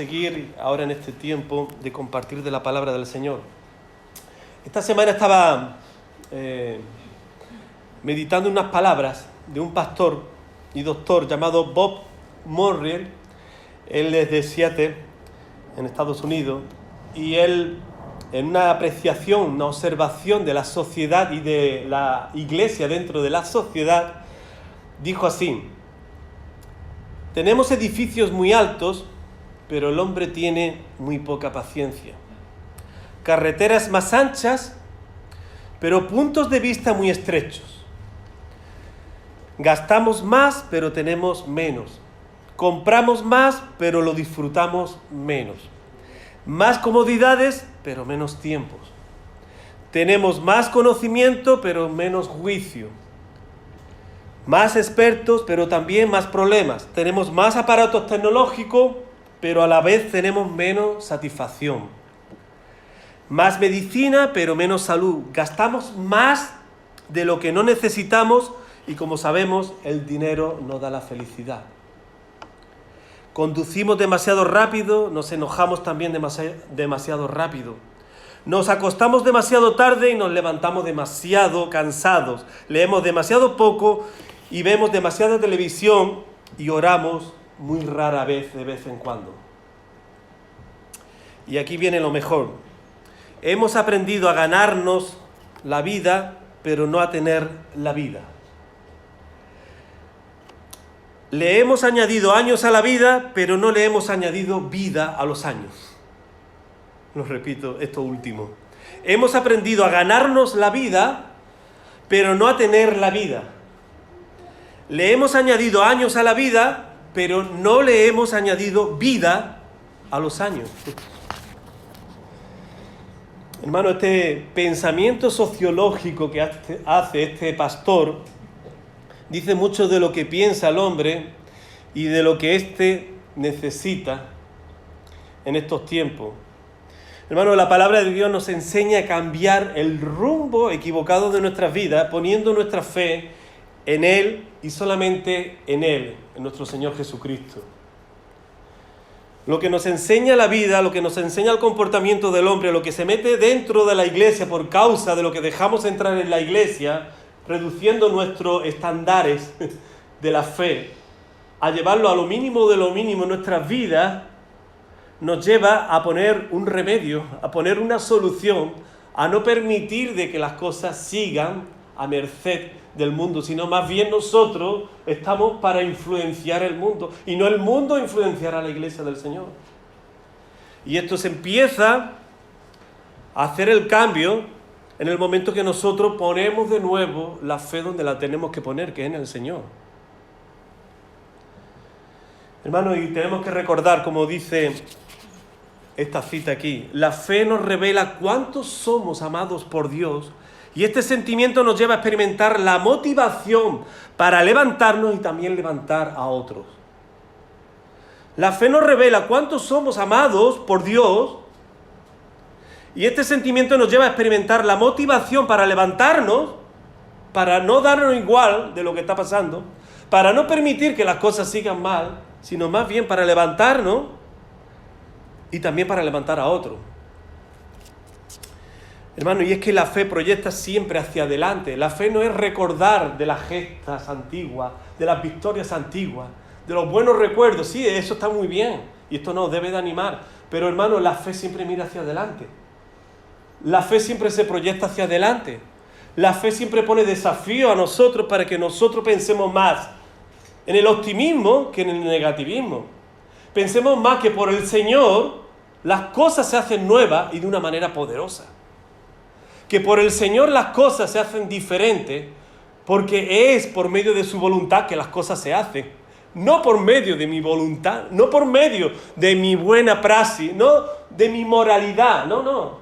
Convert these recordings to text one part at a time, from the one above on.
seguir ahora en este tiempo de compartir de la palabra del Señor. Esta semana estaba meditando unas palabras de un pastor y doctor llamado Bob Morrill. Él es de Seattle, en Estados Unidos, y él, en una apreciación, una observación de la sociedad y de la iglesia dentro de la sociedad, dijo así: tenemos edificios muy altos, pero el hombre tiene muy poca paciencia. Carreteras más anchas, pero puntos de vista muy estrechos. Gastamos más, pero tenemos menos. Compramos más, pero lo disfrutamos menos. Más comodidades, pero menos tiempos. Tenemos más conocimiento, pero menos juicio. Más expertos, pero también más problemas. Tenemos más aparatos tecnológicos, pero a la vez tenemos menos satisfacción. Más medicina, pero menos salud. Gastamos más de lo que no necesitamos y, como sabemos, el dinero no da la felicidad. Conducimos demasiado rápido, nos enojamos también demasiado rápido. Nos acostamos demasiado tarde y nos levantamos demasiado cansados. Leemos demasiado poco y vemos demasiada televisión y oramos muy rara vez, de vez en cuando. Y aquí viene lo mejor. Hemos aprendido a ganarnos la vida, pero no a tener la vida. Le hemos añadido años a la vida, pero no le hemos añadido vida a los años. Lo repito, esto último. Hemos aprendido a ganarnos la vida, pero no a tener la vida. Le hemos añadido años a la vida, pero no le hemos añadido vida a los años. Hermano, este pensamiento sociológico que hace este pastor dice mucho de lo que piensa el hombre y de lo que éste necesita en estos tiempos. Hermano, la palabra de Dios nos enseña a cambiar el rumbo equivocado de nuestras vidas, poniendo nuestra fe en Él y solamente en Él, en nuestro Señor Jesucristo. Lo que nos enseña la vida, lo que nos enseña el comportamiento del hombre, lo que se mete dentro de la iglesia por causa de lo que dejamos entrar en la iglesia, reduciendo nuestros estándares de la fe, a llevarlo a lo mínimo de lo mínimo en nuestras vidas, nos lleva a poner un remedio, a poner una solución, a no permitir de que las cosas sigan a merced del mundo, sino más bien nosotros estamos para influenciar el mundo, y no el mundo influenciar a la iglesia del Señor. Y esto se empieza a hacer el cambio en el momento que nosotros ponemos de nuevo la fe donde la tenemos que poner, que es en el Señor. Hermano, y tenemos que recordar, como dice esta cita aquí, la fe nos revela cuántos somos amados por Dios, y este sentimiento nos lleva a experimentar la motivación para levantarnos y también levantar a otros. La fe nos revela cuántos somos amados por Dios, y este sentimiento nos lleva a experimentar la motivación para levantarnos, para no darnos igual de lo que está pasando, para no permitir que las cosas sigan mal, sino más bien para levantarnos y también para levantar a otros. Hermano, y es que la fe proyecta siempre hacia adelante. La fe no es recordar de las gestas antiguas, de las victorias antiguas, de los buenos recuerdos. Sí, eso está muy bien y esto nos debe de animar. Pero hermano, la fe siempre mira hacia adelante. La fe siempre se proyecta hacia adelante. La fe siempre pone desafío a nosotros para que nosotros pensemos más en el optimismo que en el negativismo. Pensemos más que por el Señor las cosas se hacen nuevas y de una manera poderosa. Que por el Señor las cosas se hacen diferentes porque es por medio de su voluntad que las cosas se hacen. No por medio de mi voluntad, no por medio de mi buena praxis, no de mi moralidad, no.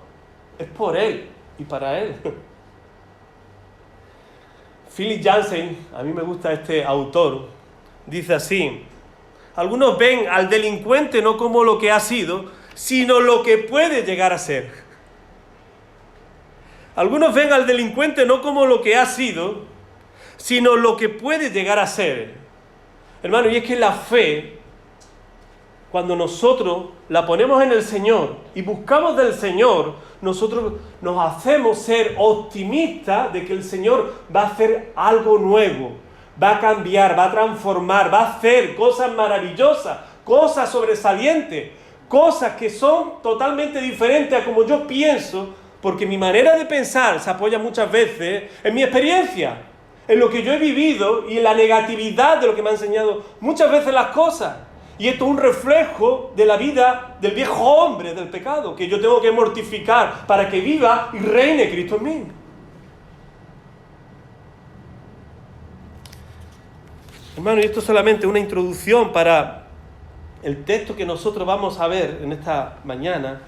Es por Él y para Él. Philip Yancey, a mí me gusta este autor, dice así: algunos ven al delincuente no como lo que ha sido, sino lo que puede llegar a ser. Algunos ven al delincuente no como lo que ha sido, sino lo que puede llegar a ser. Hermano, y es que la fe, cuando nosotros la ponemos en el Señor y buscamos del Señor, nosotros nos hacemos ser optimistas de que el Señor va a hacer algo nuevo, va a cambiar, va a transformar, va a hacer cosas maravillosas, cosas sobresalientes, cosas que son totalmente diferentes a como yo pienso, porque mi manera de pensar se apoya muchas veces en mi experiencia, en lo que yo he vivido y en la negatividad de lo que me ha enseñado muchas veces las cosas. Y esto es un reflejo de la vida del viejo hombre, del pecado, que yo tengo que mortificar para que viva y reine Cristo en mí. Hermano, y esto es solamente una introducción para el texto que nosotros vamos a ver en esta mañana,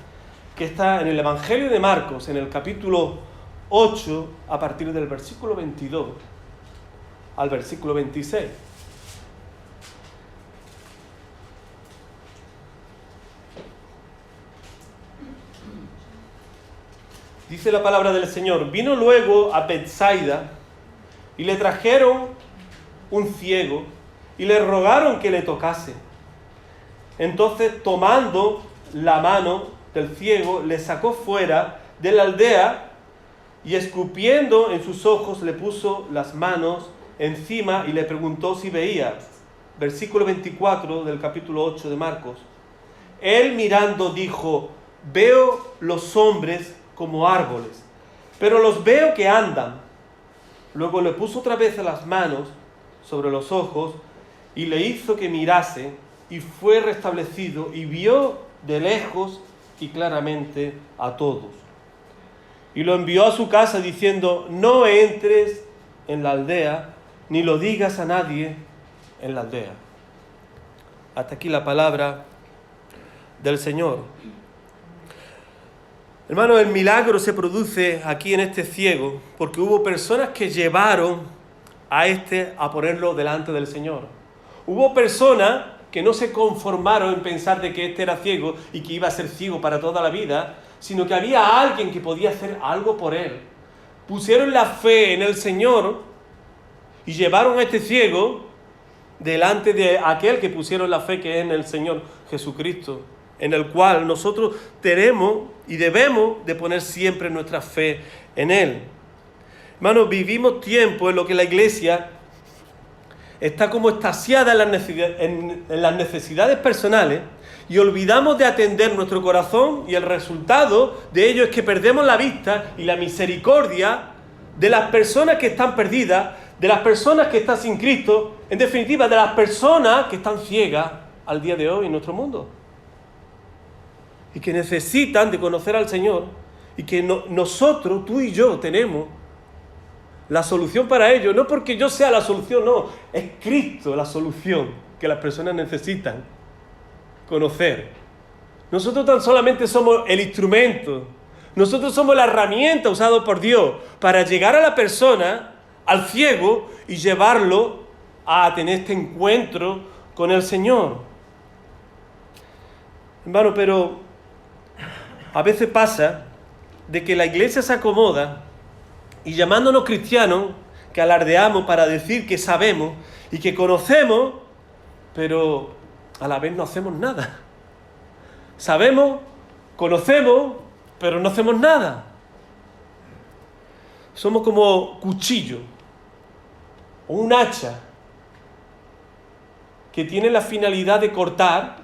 que está en el Evangelio de Marcos, en el capítulo 8, a partir del versículo 22 al versículo 26. Dice la palabra del Señor: vino luego a Betsaida y le trajeron un ciego y le rogaron que le tocase. Entonces, tomando la mano del ciego, le sacó fuera de la aldea y escupiendo en sus ojos le puso las manos encima y le preguntó si veía. Versículo 24 del capítulo 8 de Marcos. Él mirando dijo: veo los hombres como árboles, pero los veo que andan. Luego le puso otra vez las manos sobre los ojos y le hizo que mirase, y fue restablecido y vio de lejos y claramente a todos. Y lo envió a su casa diciendo: no entres en la aldea, ni lo digas a nadie en la aldea. Hasta aquí la palabra del Señor. Hermano, el milagro se produce aquí en este ciego porque hubo personas que llevaron a ponerlo delante del Señor. Hubo personas que no se conformaron en pensar de que este era ciego y que iba a ser ciego para toda la vida, sino que había alguien que podía hacer algo por él. Pusieron la fe en el Señor y llevaron a este ciego delante de aquel que pusieron la fe, que es en el Señor Jesucristo, en el cual nosotros tenemos y debemos de poner siempre nuestra fe en Él. Hermanos, vivimos tiempo en lo que la Iglesia está como extasiada en las necesidades personales y olvidamos de atender nuestro corazón, y el resultado de ello es que perdemos la vista y la misericordia de las personas que están perdidas, de las personas que están sin Cristo, en definitiva, de las personas que están ciegas al día de hoy en nuestro mundo y que necesitan de conocer al Señor, y que nosotros, tú y yo, tenemos la solución para ello. No porque yo sea la solución, no, es Cristo la solución que las personas necesitan conocer. Nosotros tan solamente somos el instrumento, nosotros somos la herramienta usada por Dios para llegar a la persona, al ciego, y llevarlo a tener este encuentro con el Señor. Hermano, pero a veces pasa de que la iglesia se acomoda y, llamándonos cristianos, que alardeamos para decir que sabemos y que conocemos, pero a la vez no hacemos nada. Sabemos, conocemos, pero no hacemos nada. Somos como cuchillo o un hacha que tiene la finalidad de cortar,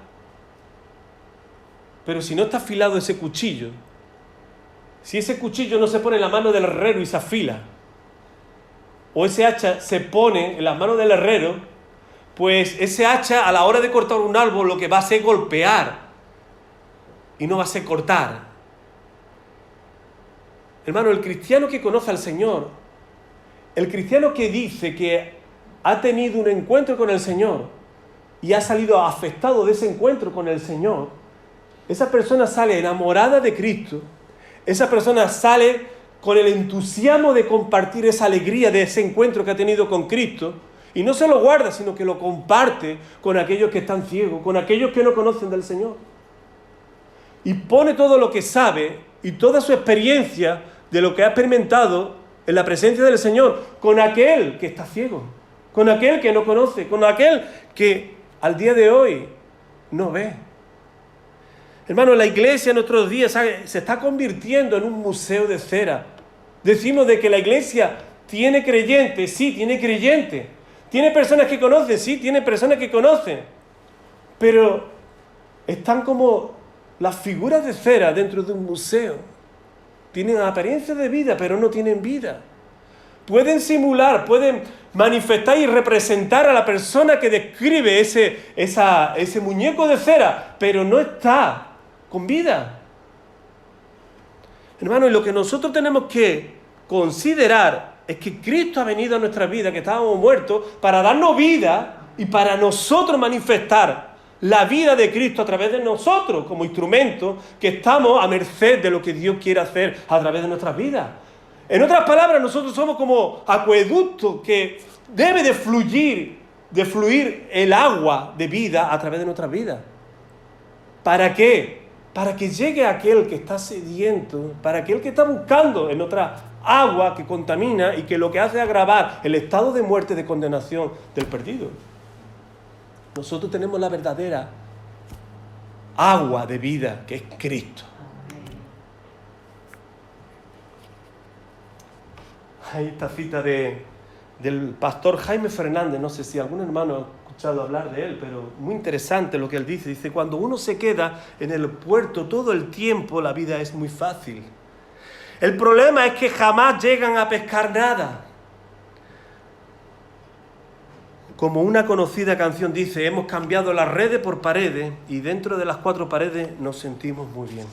pero si no está afilado ese cuchillo, si ese cuchillo no se pone en la mano del herrero y se afila, o ese hacha se pone en las manos del herrero, pues ese hacha a la hora de cortar un árbol lo que va a hacer es golpear y no va a ser cortar. Hermano, el cristiano que conoce al Señor, el cristiano que dice que ha tenido un encuentro con el Señor y ha salido afectado de ese encuentro con el Señor, esa persona sale enamorada de Cristo, esa persona sale con el entusiasmo de compartir esa alegría de ese encuentro que ha tenido con Cristo, y no se lo guarda, sino que lo comparte con aquellos que están ciegos, con aquellos que no conocen del Señor. Y pone todo lo que sabe y toda su experiencia de lo que ha experimentado en la presencia del Señor con aquel que está ciego, con aquel que no conoce, con aquel que al día de hoy no ve. Hermano, la iglesia en nuestros días se está convirtiendo en un museo de cera. Decimos de que la iglesia tiene creyentes, sí, tiene creyentes. Tiene personas que conocen, sí, tiene personas que conocen. Pero están como las figuras de cera dentro de un museo. Tienen apariencia de vida, pero no tienen vida. Pueden simular, pueden manifestar y representar a la persona que describe ese muñeco de cera, pero no está con vida. Hermano, y lo que nosotros tenemos que considerar es que Cristo ha venido a nuestra vida, que estábamos muertos, para darnos vida y para nosotros manifestar la vida de Cristo a través de nosotros, como instrumentos que estamos a merced de lo que Dios quiere hacer a través de nuestras vidas. En otras palabras, nosotros somos como acueductos que debe de fluir el agua de vida a través de nuestras vidas. ¿Para qué? Para que llegue aquel que está sediento, para aquel que está buscando en otra agua que contamina y que lo que hace es agravar el estado de muerte, de condenación del perdido. Nosotros tenemos la verdadera agua de vida, que es Cristo. Hay esta cita del pastor Jaime Fernández, no sé si algún hermano ha escuchado hablar de él, pero muy interesante lo que él dice. Dice, cuando uno se queda en el puerto todo el tiempo, la vida es muy fácil. El problema es que jamás llegan a pescar nada. Como una conocida canción dice, hemos cambiado las redes por paredes y dentro de las 4 paredes nos sentimos muy bien.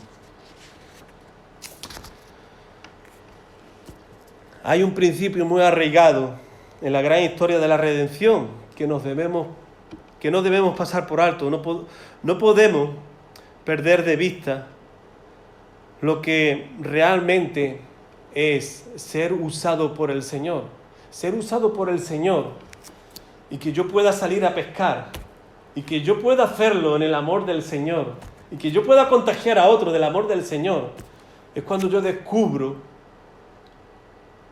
Hay un principio muy arraigado en la gran historia de la redención que no debemos pasar por alto. No podemos perder de vista lo que realmente es ser usado por el Señor. Ser usado por el Señor y que yo pueda salir a pescar y que yo pueda hacerlo en el amor del Señor y que yo pueda contagiar a otro del amor del Señor. Es cuando yo descubro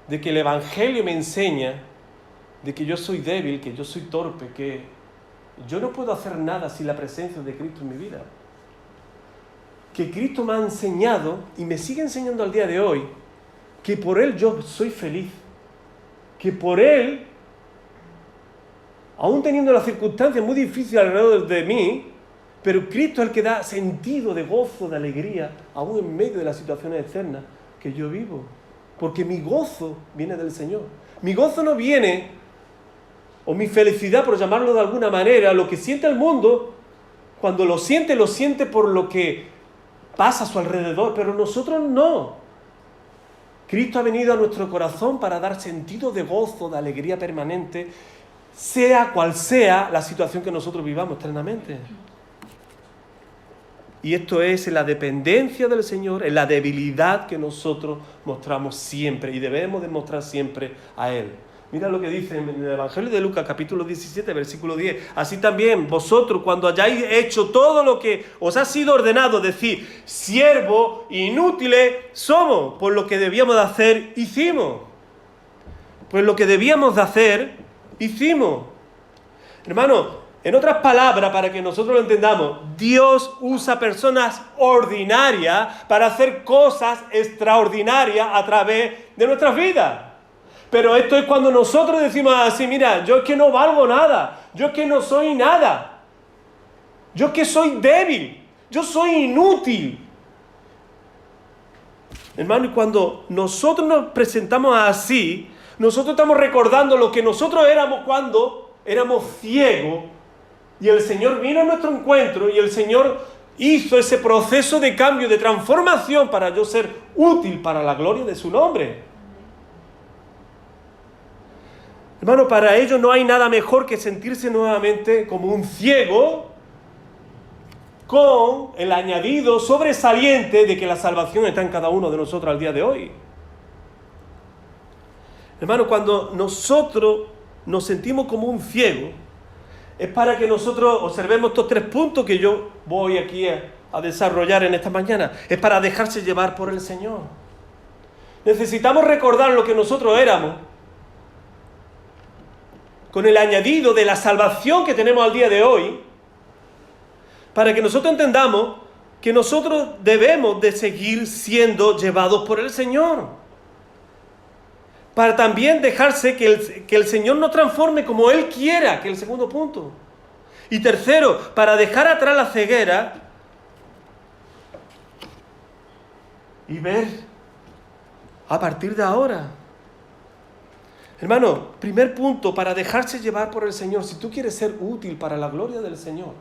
de que el Evangelio me enseña de que yo soy débil, que yo soy torpe, que yo no puedo hacer nada sin la presencia de Cristo en mi vida. Que Cristo me ha enseñado y me sigue enseñando al día de hoy que por Él yo soy feliz. Que por Él, aún teniendo las circunstancias muy difíciles alrededor de mí, pero Cristo es el que da sentido de gozo, de alegría, aún en medio de las situaciones externas que yo vivo. Porque mi gozo viene del Señor. Mi gozo no viene, o mi felicidad, por llamarlo de alguna manera, lo que siente el mundo, cuando lo siente por lo que pasa a su alrededor, pero nosotros no. Cristo ha venido a nuestro corazón para dar sentido de gozo, de alegría permanente, sea cual sea la situación que nosotros vivamos eternamente. Y esto es en la dependencia del Señor, en la debilidad que nosotros mostramos siempre y debemos demostrar siempre a Él. Mira lo que dice en el Evangelio de Lucas, capítulo 17, versículo 10. Así también vosotros, cuando hayáis hecho todo lo que os ha sido ordenado, decir, siervos inútiles somos, pues lo que debíamos de hacer, hicimos. Pues lo que debíamos de hacer, hicimos. Hermano, en otras palabras, para que nosotros lo entendamos, Dios usa personas ordinarias para hacer cosas extraordinarias a través de nuestras vidas. Pero esto es cuando nosotros decimos así, mira, yo es que no valgo nada, yo es que no soy nada, yo es que soy débil, yo soy inútil. Hermano, y cuando nosotros nos presentamos así, nosotros estamos recordando lo que nosotros éramos cuando éramos ciegos. Y el Señor vino a nuestro encuentro y el Señor hizo ese proceso de cambio, de transformación para yo ser útil para la gloria de su nombre. Hermano, para ello no hay nada mejor que sentirse nuevamente como un ciego con el añadido sobresaliente de que la salvación está en cada uno de nosotros al día de hoy. Hermano, cuando nosotros nos sentimos como un ciego, es para que nosotros observemos estos 3 puntos que yo voy aquí a desarrollar en esta mañana. Es para dejarse llevar por el Señor. Necesitamos recordar lo que nosotros éramos, con el añadido de la salvación que tenemos al día de hoy, para que nosotros entendamos que nosotros debemos de seguir siendo llevados por el Señor. Para también dejarse que el Señor nos transforme como Él quiera, que es el segundo punto. Y tercero, para dejar atrás la ceguera y ver a partir de ahora. Hermano, primer punto, para dejarse llevar por el Señor. Si tú quieres ser útil para la gloria del Señor,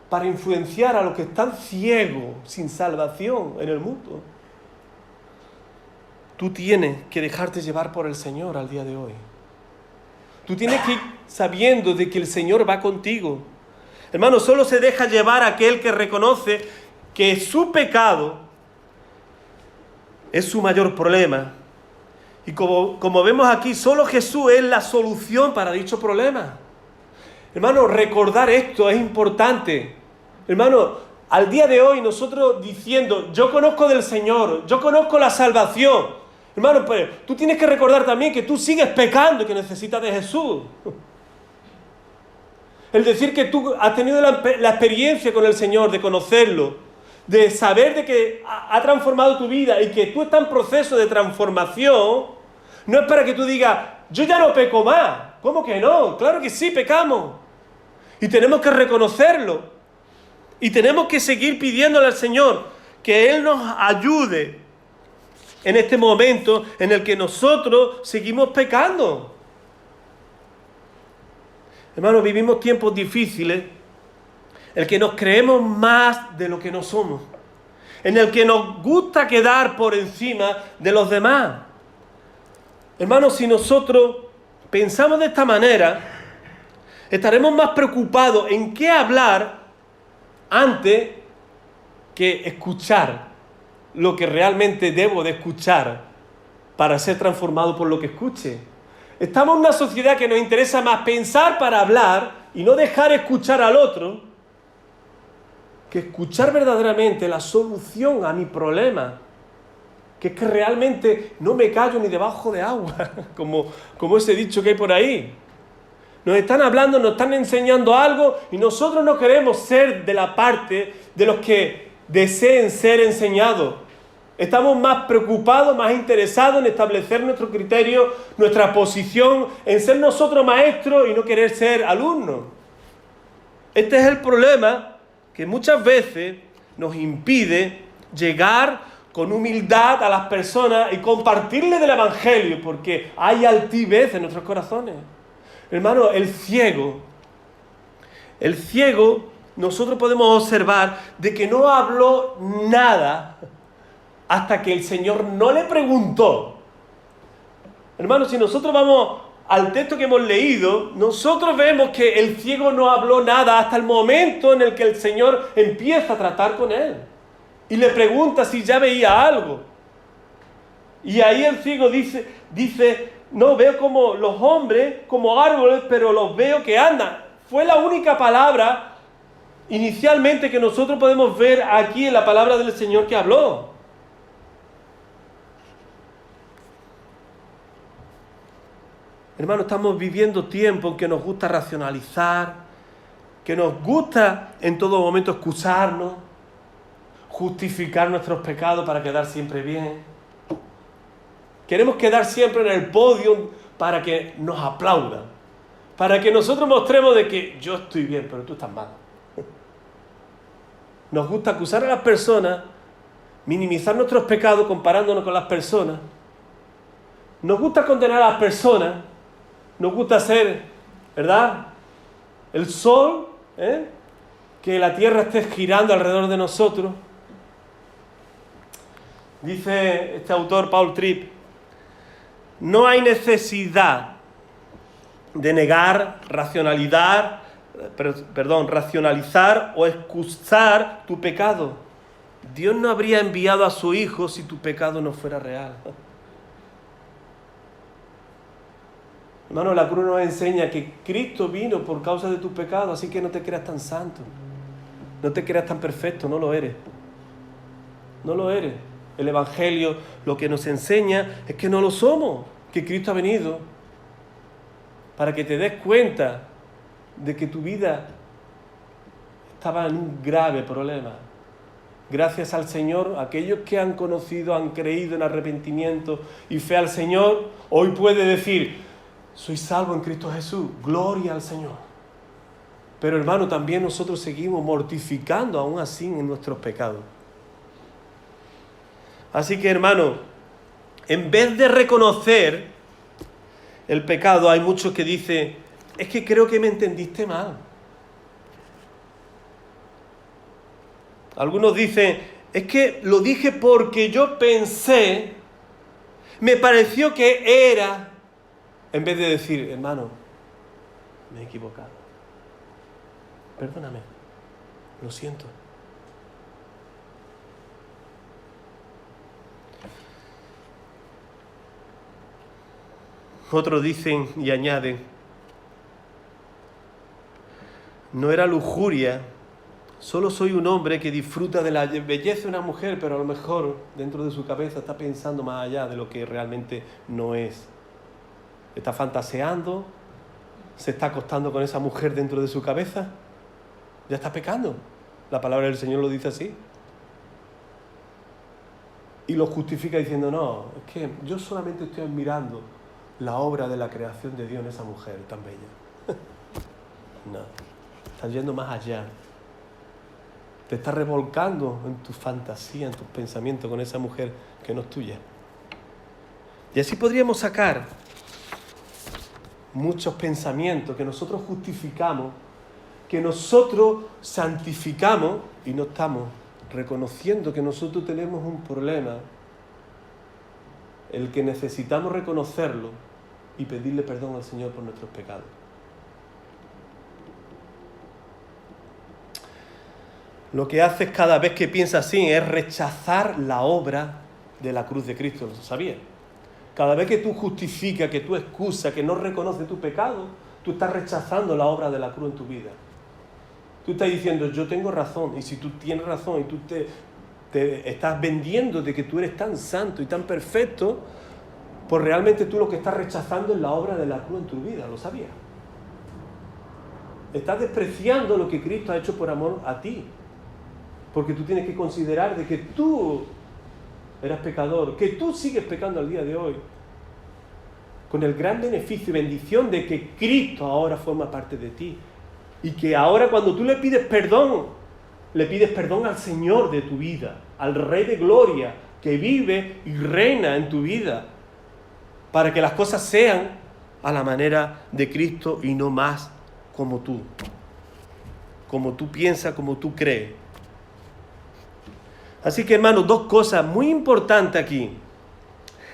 para influenciar a los que están ciegos, sin salvación en el mundo, tú tienes que dejarte llevar por el Señor al día de hoy. Tú tienes que ir sabiendo de que el Señor va contigo. Hermano, solo se deja llevar aquel que reconoce que su pecado es su mayor problema. Y como vemos aquí, solo Jesús es la solución para dicho problema. Hermano, recordar esto es importante. Hermano, al día de hoy nosotros diciendo, yo conozco del Señor, yo conozco la salvación. Hermano, pues tú tienes que recordar también que tú sigues pecando y que necesitas de Jesús. El decir que tú has tenido la experiencia con el Señor, de conocerlo, de saber de que ha transformado tu vida y que tú estás en proceso de transformación, no es para que tú digas, yo ya no peco más. ¿Cómo que no? Claro que sí, pecamos. Y tenemos que reconocerlo. Y tenemos que seguir pidiéndole al Señor que Él nos ayude en este momento en el que nosotros seguimos pecando. Hermanos, vivimos tiempos difíciles en el que nos creemos más de lo que no somos, en el que nos gusta quedar por encima de los demás. Hermanos, si nosotros pensamos de esta manera, estaremos más preocupados en qué hablar antes que escuchar lo que realmente debo de escuchar para ser transformado por lo que escuche. Estamos en una sociedad que nos interesa más pensar para hablar y no dejar escuchar al otro que escuchar verdaderamente la solución a mi problema, que es que realmente no me callo ni debajo de agua, como ese dicho que hay por ahí. Nos están hablando, nos están enseñando algo y nosotros no queremos ser de la parte de los que deseen ser enseñados. Estamos más preocupados, más interesados en establecer nuestro criterio, nuestra posición, en ser nosotros maestros y no querer ser alumnos. Este es el problema que muchas veces nos impide llegar con humildad a las personas y compartirles del Evangelio, porque hay altivez en nuestros corazones. Hermano, el ciego, nosotros podemos observar de que no habló nada hasta que el Señor no le preguntó. Hermano, si nosotros vamos al texto que hemos leído, nosotros vemos que el ciego no habló nada hasta el momento en el que el Señor empieza a tratar con él. Y le pregunta si ya veía algo. Y ahí el ciego dice, no, veo como los hombres, como árboles, pero los veo que andan. Fue la única palabra inicialmente que nosotros podemos ver aquí en la palabra del Señor que habló. Hermano, estamos viviendo tiempos en que nos gusta racionalizar, que nos gusta en todo momento excusarnos, justificar nuestros pecados para quedar siempre bien. Queremos quedar siempre en el podio para que nos aplaudan, para que nosotros mostremos de que yo estoy bien, pero tú estás mal. Nos gusta acusar a las personas, minimizar nuestros pecados comparándonos con las personas. Nos gusta condenar a las personas. Nos gusta ser, ¿verdad?, el sol, que la tierra esté girando alrededor de nosotros. Dice este autor, Paul Tripp, no hay necesidad de negar, racionalizar o excusar tu pecado. Dios no habría enviado a su Hijo si tu pecado no fuera real. Hermano, la cruz nos enseña que Cristo vino por causa de tu pecado, así que no te creas tan santo, no te creas tan perfecto, no lo eres. No lo eres. El Evangelio lo que nos enseña es que no lo somos, que Cristo ha venido para que te des cuenta de que tu vida estaban en un grave problema. Gracias al Señor, aquellos que han conocido, han creído en arrepentimiento y fe al Señor, hoy puede decir, soy salvo en Cristo Jesús, gloria al Señor. Pero hermano, también nosotros seguimos mortificando aún así en nuestros pecados. Así que hermano, en vez de reconocer el pecado, hay muchos que dicen, es que creo que me entendiste mal. Algunos dicen, es que lo dije porque yo pensé, me pareció que era, en vez de decir, hermano, me he equivocado. Perdóname, lo siento. Otros dicen y añaden, no era lujuria, solo soy un hombre que disfruta de la belleza de una mujer, pero a lo mejor dentro de su cabeza está pensando más allá de lo que realmente no es. Está fantaseando, se está acostando con esa mujer dentro de su cabeza, ya está pecando. La palabra del Señor lo dice así. Y lo justifica diciendo, no, es que yo solamente estoy admirando la obra de la creación de Dios en esa mujer tan bella. No, estás yendo más allá. Te estás revolcando en tu fantasía, en tus pensamientos con esa mujer que no es tuya. Y así podríamos sacar muchos pensamientos que nosotros justificamos, que nosotros santificamos y no estamos reconociendo que nosotros tenemos un problema, el que necesitamos reconocerlo y pedirle perdón al Señor por nuestros pecados. Lo que haces cada vez que piensas así es rechazar la obra de la cruz de Cristo, ¿lo sabías? Cada vez que tú justificas, que tú excusas, que no reconoces tu pecado, tú estás rechazando la obra de la cruz en tu vida. Tú estás diciendo, yo tengo razón, y si tú tienes razón y tú te estás vendiendo de que tú eres tan santo y tan perfecto, pues realmente tú lo que estás rechazando es la obra de la cruz en tu vida, ¿lo sabías? Estás despreciando lo que Cristo ha hecho por amor a ti. Porque tú tienes que considerar de que tú eras pecador, que tú sigues pecando al día de hoy, con el gran beneficio y bendición de que Cristo ahora forma parte de ti. Y que ahora cuando tú le pides perdón al Señor de tu vida, al Rey de Gloria, que vive y reina en tu vida, para que las cosas sean a la manera de Cristo y no más como tú piensas, como tú crees. Así que, hermanos, dos cosas muy importantes aquí.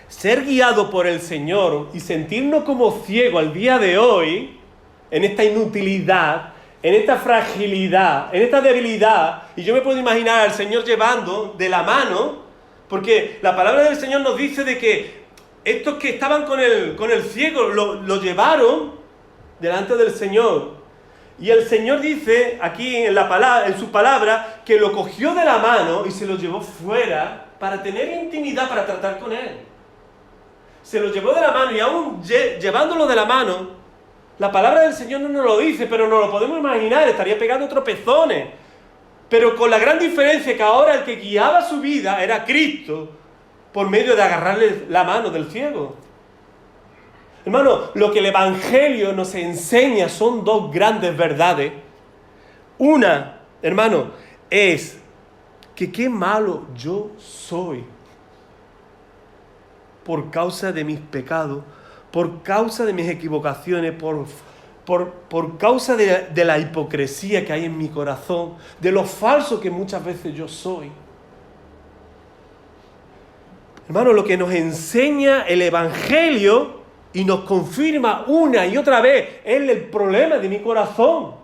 Ser guiado por el Señor y sentirnos como ciegos al día de hoy, en esta inutilidad, en esta fragilidad, en esta debilidad. Y yo me puedo imaginar al Señor llevando de la mano, porque la palabra del Señor nos dice de que estos que estaban con el ciego lo llevaron delante del Señor. Y el Señor dice aquí en su palabra que lo cogió de la mano y se lo llevó fuera para tener intimidad, para tratar con él. Se lo llevó de la mano y aún llevándolo de la mano, la palabra del Señor no nos lo dice, pero nos lo podemos imaginar, estaría pegando tropezones. Pero con la gran diferencia que ahora el que guiaba su vida era Cristo, por medio de agarrarle la mano del ciego. Hermano, lo que el Evangelio nos enseña son dos grandes verdades. Una, hermano, es que qué malo yo soy por causa de mis pecados, por causa de mis equivocaciones, por causa de la hipocresía que hay en mi corazón, de lo falso que muchas veces yo soy. Hermano, lo que nos enseña el Evangelio y nos confirma una y otra vez es el problema de mi corazón.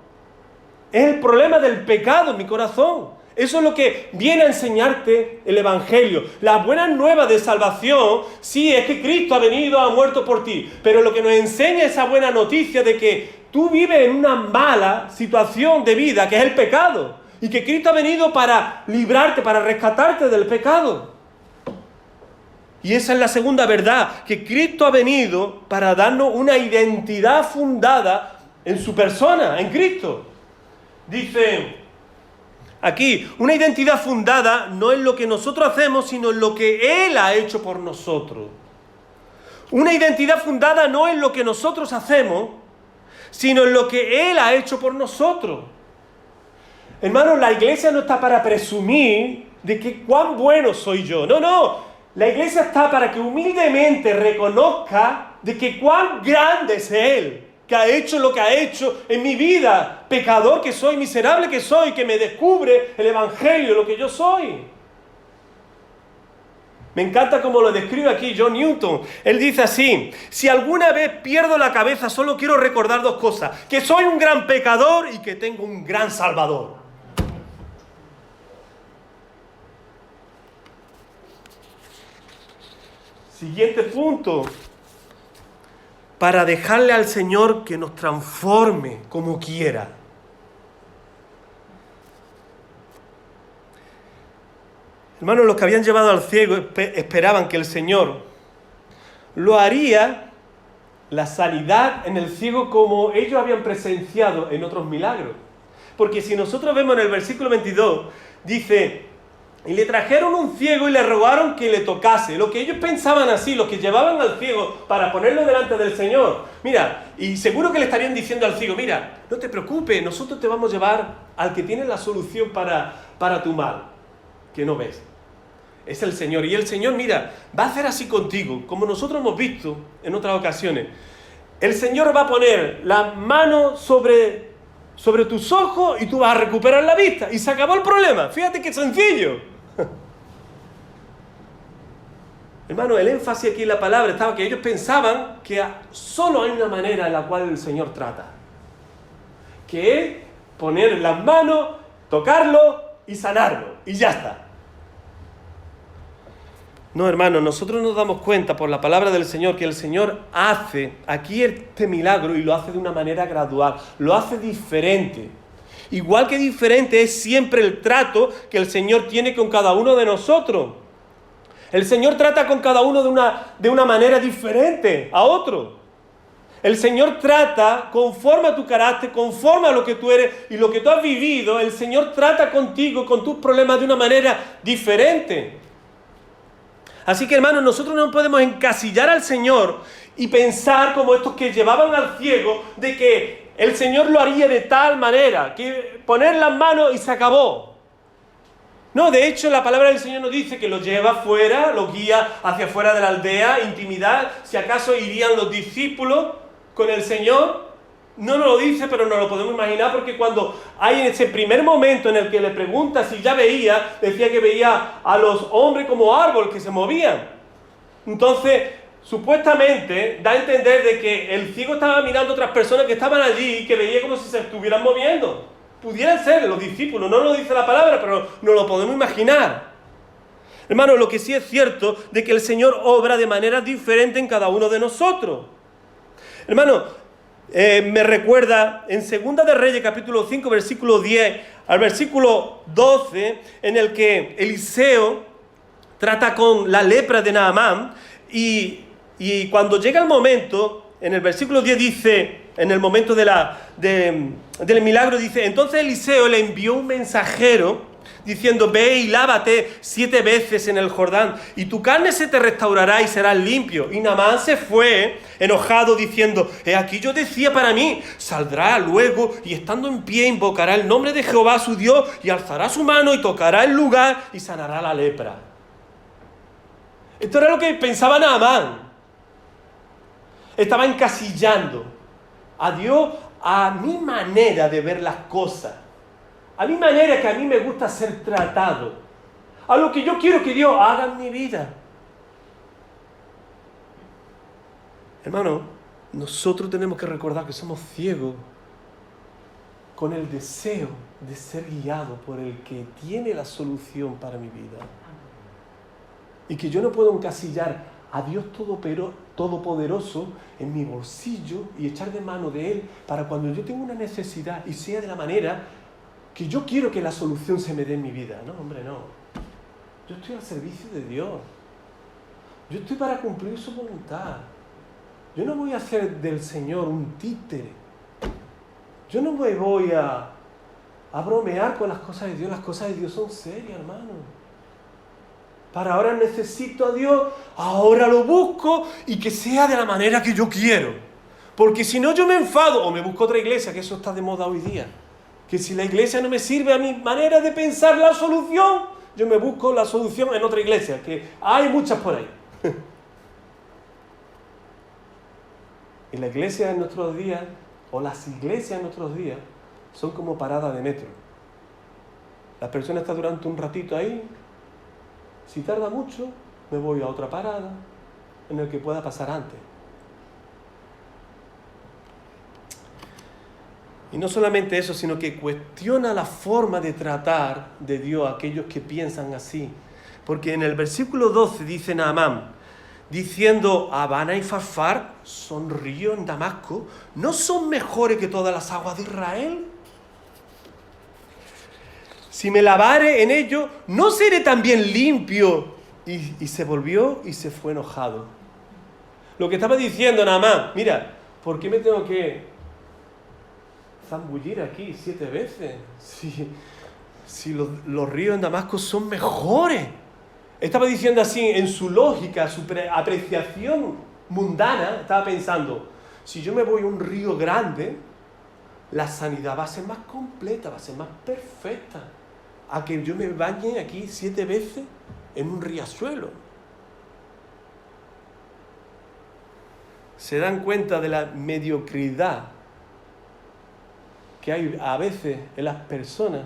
Es el problema del pecado en mi corazón. Eso es lo que viene a enseñarte el Evangelio. Las buenas nuevas de salvación, sí, es que Cristo ha venido, ha muerto por ti. Pero lo que nos enseña esa buena noticia de que tú vives en una mala situación de vida, que es el pecado. Y que Cristo ha venido para librarte, para rescatarte del pecado. Y esa es la segunda verdad, que Cristo ha venido para darnos una identidad fundada en su persona, en Cristo. Dice aquí, una identidad fundada no en lo que nosotros hacemos, sino en lo que Él ha hecho por nosotros. Una identidad fundada no en lo que nosotros hacemos, sino en lo que Él ha hecho por nosotros. Hermanos, la iglesia no está para presumir de que cuán bueno soy yo. No, no. La iglesia está para que humildemente reconozca de que cuán grande es Él, que ha hecho lo que ha hecho en mi vida, pecador que soy, miserable que soy, que me descubre el Evangelio, lo que yo soy. Me encanta cómo lo describe aquí John Newton. Él dice así: si alguna vez pierdo la cabeza, solo quiero recordar dos cosas: que soy un gran pecador y que tengo un gran Salvador. Siguiente punto. Para dejarle al Señor que nos transforme como quiera. Hermanos, los que habían llevado al ciego esperaban que el Señor lo haría, la sanidad en el ciego, como ellos habían presenciado en otros milagros. Porque si nosotros vemos en el versículo 22, dice: y le trajeron un ciego y le rogaron que le tocase. Lo que ellos pensaban así, los que llevaban al ciego para ponerlo delante del Señor. Mira, y seguro que le estarían diciendo al ciego: mira, no te preocupes, nosotros te vamos a llevar al que tiene la solución para tu mal, que no ves. Es el Señor. Y el Señor, mira, va a hacer así contigo, como nosotros hemos visto en otras ocasiones. El Señor va a poner la mano sobre tus ojos y tú vas a recuperar la vista. Y se acabó el problema. Fíjate qué sencillo. Hermano, el énfasis aquí en la palabra estaba que ellos pensaban que solo hay una manera en la cual el Señor trata. Que es poner las manos, tocarlo y sanarlo. Y ya está. No, hermano, nosotros nos damos cuenta por la palabra del Señor que el Señor hace aquí este milagro y lo hace de una manera gradual, lo hace diferente. Igual que diferente es siempre el trato que el Señor tiene con cada uno de nosotros. El Señor trata con cada uno de una manera diferente a otro. El Señor trata conforme a tu carácter, conforme a lo que tú eres y lo que tú has vivido. El Señor trata contigo, con tus problemas, de una manera diferente. Así que, hermanos, nosotros no podemos encasillar al Señor y pensar como estos que llevaban al ciego, de que el Señor lo haría de tal manera, que poner las manos y se acabó. No, de hecho, la palabra del Señor nos dice que lo lleva fuera, lo guía hacia fuera de la aldea, intimidad. Si acaso irían los discípulos con el Señor, no nos lo dice, pero nos lo podemos imaginar, porque cuando hay en ese primer momento en el que le pregunta si ya veía, decía que veía a los hombres como árboles que se movían. Entonces, supuestamente da a entender de que el ciego estaba mirando a otras personas que estaban allí y que veía como si se estuvieran moviendo. Pudieran ser los discípulos, no lo dice la palabra, pero nos lo podemos imaginar. Hermano, lo que sí es cierto de que el Señor obra de manera diferente en cada uno de nosotros. Hermano, me recuerda en 2 de Reyes, capítulo 5, versículo 10 al versículo 12, en el que Eliseo trata con la lepra de Naamán, y cuando llega el momento, en el versículo 10 dice, en el momento del milagro, dice: entonces Eliseo le envió un mensajero diciendo: ve y lávate 7 veces en el Jordán, y tu carne se te restaurará y serás limpio. Y Naamán se fue enojado diciendo: he aquí yo decía para mí, saldrá luego y estando en pie invocará el nombre de Jehová su Dios y alzará su mano y tocará el lugar y sanará la lepra. Esto era lo que pensaba Naamán. Estaba encasillando a Dios a mi manera de ver las cosas, a mi manera que a mí me gusta ser tratado, a lo que yo quiero que Dios haga en mi vida. Hermano, nosotros tenemos que recordar que somos ciegos con el deseo de ser guiado por el que tiene la solución para mi vida. Y que yo no puedo encasillar a Dios Todopoderoso en mi bolsillo y echar de mano de Él para cuando yo tenga una necesidad y sea de la manera que yo quiero que la solución se me dé en mi vida. No, hombre, no. Yo estoy al servicio de Dios. Yo estoy para cumplir su voluntad. Yo no voy a hacer del Señor un títere. Yo no me voy a a bromear con las cosas de Dios. Las cosas de Dios son serias, hermano. Para ahora necesito a Dios, ahora lo busco y que sea de la manera que yo quiero. Porque si no yo me enfado o me busco otra iglesia, que eso está de moda hoy día. Que si la iglesia no me sirve a mi manera de pensar la solución, yo me busco la solución en otra iglesia, que hay muchas por ahí. Y la iglesia en nuestros días, o las iglesias en nuestros días, son como paradas de metro. La persona está durante un ratito ahí. Si tarda mucho, me voy a otra parada en el que pueda pasar antes. Y no solamente eso, sino que cuestiona la forma de tratar de Dios a aquellos que piensan así. Porque en el versículo 12 dice Naamán, diciendo, Abana y Farfar son ríos en Damasco, ¿no son mejores que todas las aguas de Israel? Si me lavare en ello, ¿no seré también limpio? Y se volvió y se fue enojado. Lo que estaba diciendo Naamán, mira, ¿por qué me tengo que zambullir aquí 7 veces? Si los ríos en Damasco son mejores. Estaba diciendo así, en su lógica, su apreciación mundana, estaba pensando, si yo me voy a un río grande, la sanidad va a ser más completa, va a ser más perfecta, a que yo me bañe aquí 7 veces en un riachuelo. Se dan cuenta de la mediocridad que hay a veces en las personas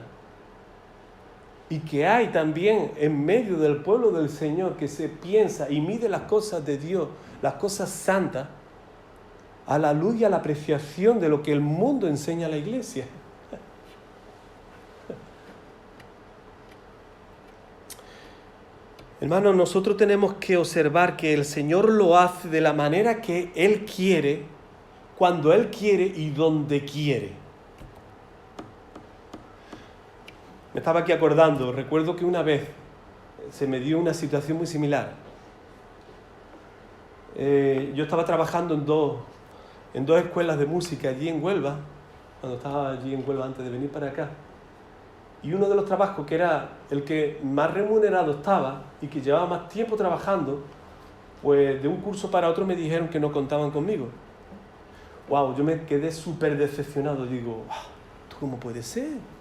y que hay también en medio del pueblo del Señor, que se piensa y mide las cosas de Dios, las cosas santas, a la luz y a la apreciación de lo que el mundo enseña a la iglesia. Hermanos, nosotros tenemos que observar que el Señor lo hace de la manera que Él quiere, cuando Él quiere y donde quiere. Me estaba aquí acordando, recuerdo que una vez se me dio una situación muy similar. Yo estaba trabajando en dos escuelas de música allí en Huelva, cuando estaba allí en Huelva antes de venir para acá. Y uno de los trabajos, que era el que más remunerado estaba y que llevaba más tiempo trabajando, pues de un curso para otro me dijeron que no contaban conmigo. Wow, yo me quedé súper decepcionado. Digo, ¿esto cómo puede ser?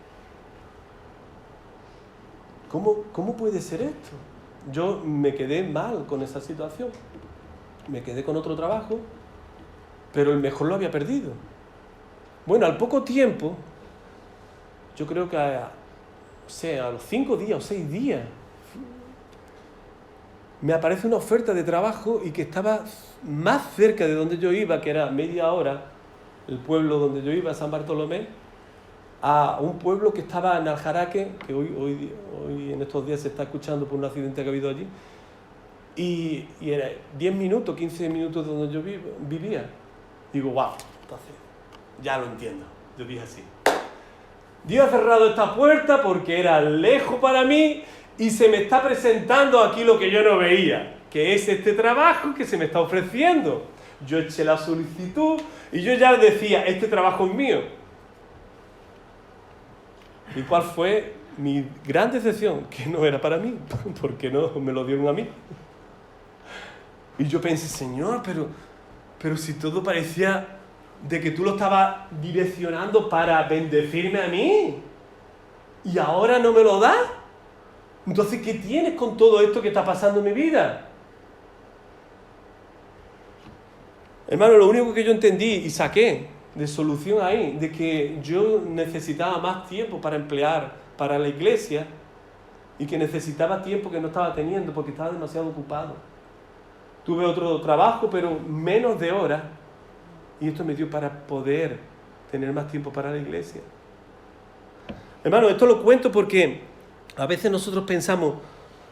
¿Cómo puede ser esto? Yo me quedé mal con esa situación. Me quedé con otro trabajo, pero el mejor lo había perdido. Bueno, al poco tiempo, yo creo que a los 5 días o 6 días, me aparece una oferta de trabajo y que estaba más cerca de donde yo iba, que era media hora, el pueblo donde yo iba, San Bartolomé, a un pueblo que estaba en Aljaraque, que hoy en estos días se está escuchando por un accidente que ha habido allí, y era 10 minutos, 15 minutos de donde yo vivía. Digo, wow, entonces ya lo entiendo. Yo dije así, Dios ha cerrado esta puerta porque era lejos para mí y se me está presentando aquí lo que yo no veía, que es este trabajo que se me está ofreciendo. Yo eché la solicitud y yo ya decía, este trabajo es mío. ¿Y cuál fue mi gran decepción? Que no era para mí, porque no me lo dieron a mí. Y yo pensé, Señor, pero si todo parecía de que tú lo estabas direccionando para bendecirme a mí, y ahora no me lo das. Entonces, ¿qué tienes con todo esto que está pasando en mi vida? Hermano, lo único que yo entendí y saqué de solución ahí, de que yo necesitaba más tiempo para emplear para la iglesia y que necesitaba tiempo que no estaba teniendo porque estaba demasiado ocupado. Tuve otro trabajo, pero menos de horas, y esto me dio para poder tener más tiempo para la iglesia. Hermano, esto lo cuento porque a veces nosotros pensamos,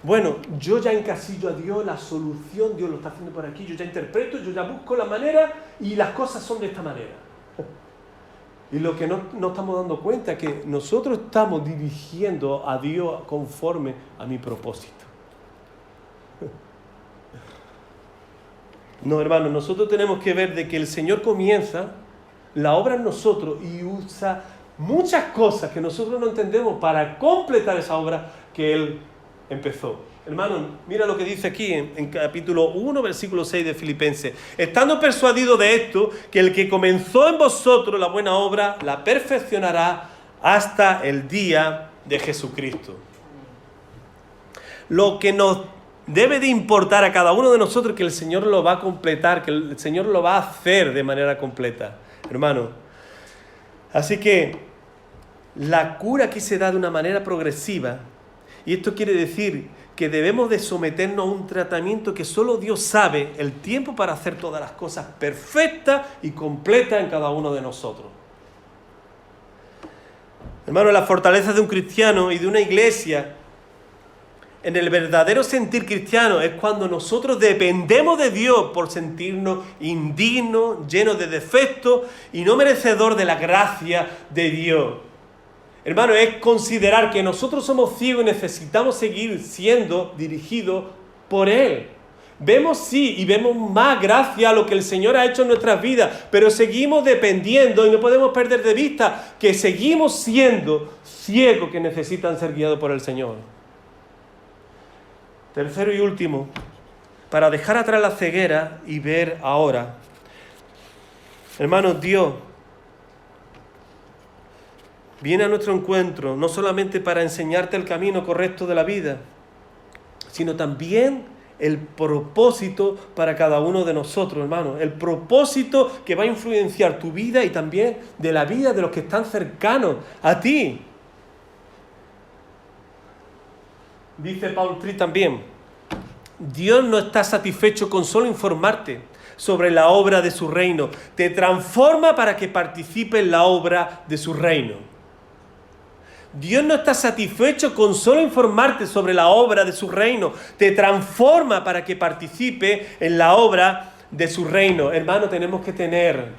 bueno, yo ya encasillo a Dios, la solución, Dios lo está haciendo por aquí, yo ya interpreto, yo ya busco la manera y las cosas son de esta manera. Y lo que no estamos dando cuenta es que nosotros estamos dirigiendo a Dios conforme a mi propósito. No, hermano, nosotros tenemos que ver de que el Señor comienza la obra en nosotros y usa muchas cosas que nosotros no entendemos para completar esa obra que Él empezó. Hermano, mira lo que dice aquí en capítulo 1, versículo 6 de Filipenses. Estando persuadido de esto, que el que comenzó en vosotros la buena obra, la perfeccionará hasta el día de Jesucristo. Lo que nos debe de importar a cada uno de nosotros es que el Señor lo va a completar, que el Señor lo va a hacer de manera completa, hermano. Así que la cura aquí se da de una manera progresiva, y esto quiere decir que debemos de someternos a un tratamiento que solo Dios sabe el tiempo para hacer todas las cosas perfectas y completas en cada uno de nosotros. Hermano, la fortaleza de un cristiano y de una iglesia en el verdadero sentir cristiano es cuando nosotros dependemos de Dios por sentirnos indignos, llenos de defectos y no merecedor de la gracia de Dios. Hermano, es considerar que nosotros somos ciegos y necesitamos seguir siendo dirigidos por Él. Vemos sí y vemos más gracias a lo que el Señor ha hecho en nuestras vidas, pero seguimos dependiendo y no podemos perder de vista que seguimos siendo ciegos que necesitan ser guiados por el Señor. Tercero y último, para dejar atrás la ceguera y ver ahora. Hermanos, Dios viene a nuestro encuentro no solamente para enseñarte el camino correcto de la vida, sino también el propósito para cada uno de nosotros, hermano. El propósito que va a influenciar tu vida y también de la vida de los que están cercanos a ti. Dice Paul Tripp también, Dios no está satisfecho con solo informarte sobre la obra de su reino. Te transforma para que participe en la obra de su reino. Dios no está satisfecho con solo informarte sobre la obra de su reino. Te transforma para que participe en la obra de su reino. Hermano, tenemos que tener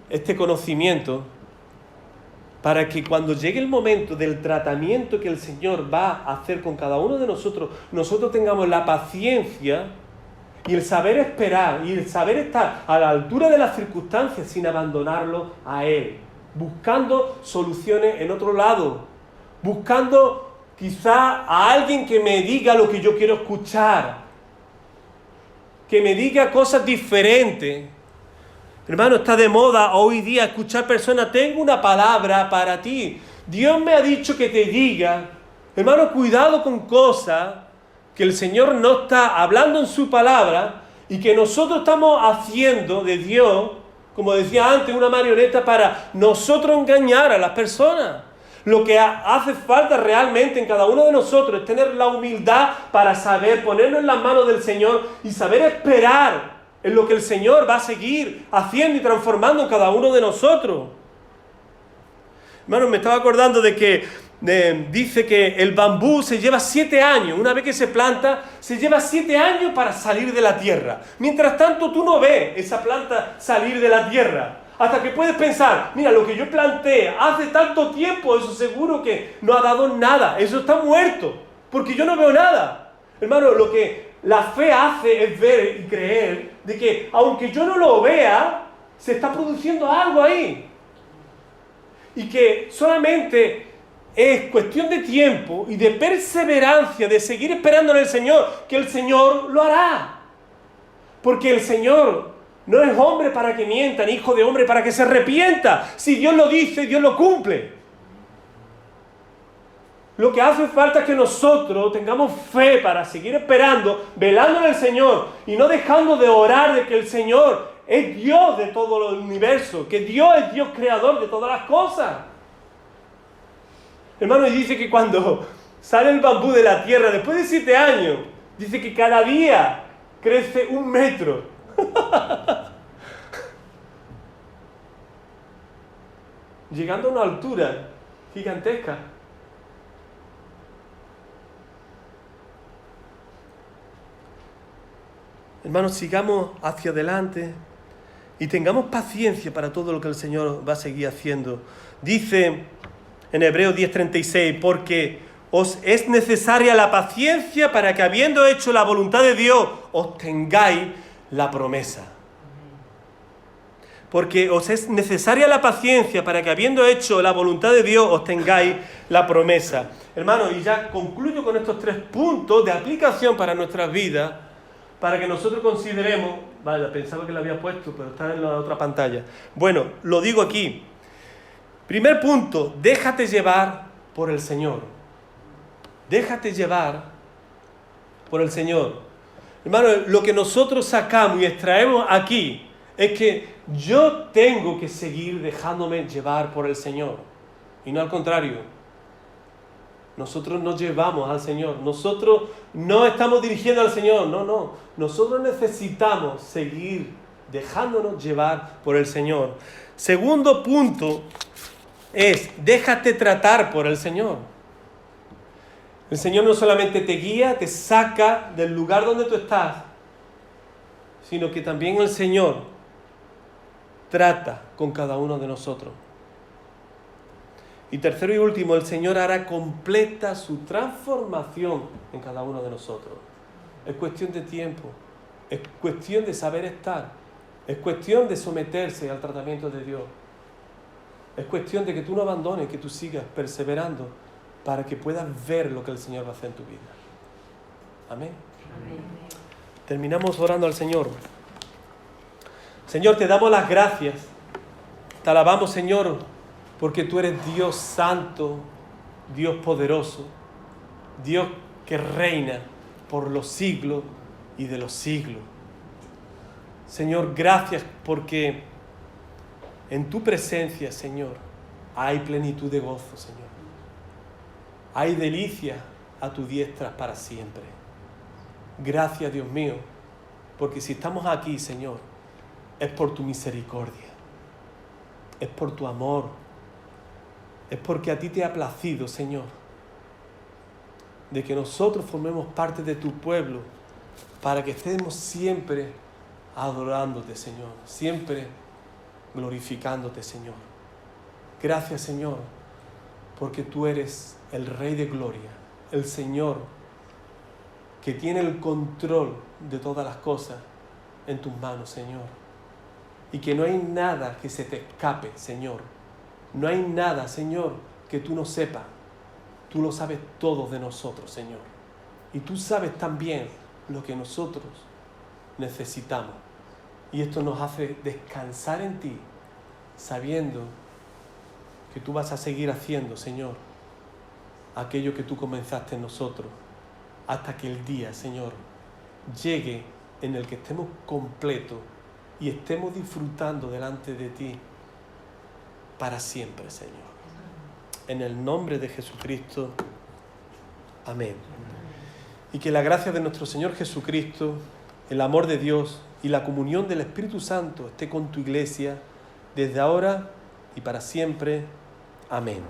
este conocimiento para que cuando llegue el momento del tratamiento que el Señor va a hacer con cada uno de nosotros, nosotros tengamos la paciencia y el saber esperar y el saber estar a la altura de las circunstancias sin abandonarlo a Él. Buscando soluciones en otro lado, buscando quizá a alguien que me diga lo que yo quiero escuchar, que me diga cosas diferentes. Hermano, está de moda hoy día escuchar personas, tengo una palabra para ti, Dios me ha dicho que te diga. Hermano, cuidado con cosas que el Señor no está hablando en su palabra y que nosotros estamos haciendo de Dios, como decía antes, una marioneta para nosotros engañar a las personas. Lo que hace falta realmente en cada uno de nosotros es tener la humildad para saber ponernos en las manos del Señor y saber esperar en lo que el Señor va a seguir haciendo y transformando en cada uno de nosotros. Hermanos, me estaba acordando de que dice que el bambú se lleva 7 años, una vez que se planta, se lleva 7 años para salir de la tierra. Mientras tanto, tú no ves esa planta salir de la tierra. Hasta que puedes pensar, mira, lo que yo planté hace tanto tiempo, eso seguro que no ha dado nada, eso está muerto, porque yo no veo nada. Hermano, lo que la fe hace es ver y creer de que, aunque yo no lo vea, se está produciendo algo ahí. Y que solamente es cuestión de tiempo y de perseverancia, de seguir esperando en el Señor, que el Señor lo hará. Porque el Señor no es hombre para que mienta, ni hijo de hombre para que se arrepienta. Si Dios lo dice, Dios lo cumple. Lo que hace falta es que nosotros tengamos fe para seguir esperando, velando en el Señor y no dejando de orar de que el Señor es Dios de todo el universo, que Dios es Dios creador de todas las cosas. Hermano, y dice que cuando sale el bambú de la tierra, después de 7 años, dice que cada día crece 1 metro. Llegando a una altura gigantesca. Hermanos, sigamos hacia adelante y tengamos paciencia para todo lo que el Señor va a seguir haciendo. Dice en Hebreos 10:36, porque os es necesaria la paciencia para que, habiendo hecho la voluntad de Dios, obtengáis la promesa. porque os es necesaria la paciencia para que, habiendo hecho la voluntad de Dios, obtengáis la promesa. Hermanos, y ya concluyo con estos 3 puntos de aplicación para nuestras vidas, para que nosotros consideremos... Vaya, pensaba que lo había puesto, pero está en la otra pantalla. Bueno, lo digo aquí. Primer punto, déjate llevar por el Señor. Déjate llevar por el Señor. Hermanos, lo que nosotros sacamos y extraemos aquí es que yo tengo que seguir dejándome llevar por el Señor. Y no al contrario. Nosotros nos llevamos al Señor. Nosotros no estamos dirigiendo al Señor. No. Nosotros necesitamos seguir dejándonos llevar por el Señor. Segundo punto es, déjate tratar por el Señor. El Señor no solamente te guía, te saca del lugar donde tú estás, sino que también el Señor trata con cada uno de nosotros. Y tercero y último, el Señor hará completa su transformación en cada uno de nosotros. Es cuestión de tiempo, es cuestión de saber estar, es cuestión de someterse al tratamiento de Dios. Es cuestión de que tú no abandones, que tú sigas perseverando para que puedas ver lo que el Señor va a hacer en tu vida. Amén. Amén. Terminamos orando al Señor. Señor, te damos las gracias. Te alabamos, Señor, porque tú eres Dios santo, Dios poderoso, Dios que reina por los siglos y de los siglos. Señor, gracias porque en tu presencia, Señor, hay plenitud de gozo, Señor. Hay delicia a tu diestra para siempre. Gracias, Dios mío, porque si estamos aquí, Señor, es por tu misericordia, es por tu amor, es porque a ti te ha placido, Señor, de que nosotros formemos parte de tu pueblo para que estemos siempre adorándote, Señor, siempre glorificándote, Señor. Gracias, Señor, porque tú eres el Rey de Gloria, el Señor que tiene el control de todas las cosas en tus manos, Señor. Y que no hay nada que se te escape, Señor. No hay nada, Señor, que tú no sepas. Tú lo sabes todo de nosotros, Señor. Y tú sabes también lo que nosotros necesitamos. Y esto nos hace descansar en ti, sabiendo que tú vas a seguir haciendo, Señor, aquello que tú comenzaste en nosotros, hasta que el día, Señor, llegue en el que estemos completos y estemos disfrutando delante de ti para siempre, Señor. En el nombre de Jesucristo. Amén. Y que la gracia de nuestro Señor Jesucristo, el amor de Dios y la comunión del Espíritu Santo esté con tu iglesia desde ahora y para siempre. Amén.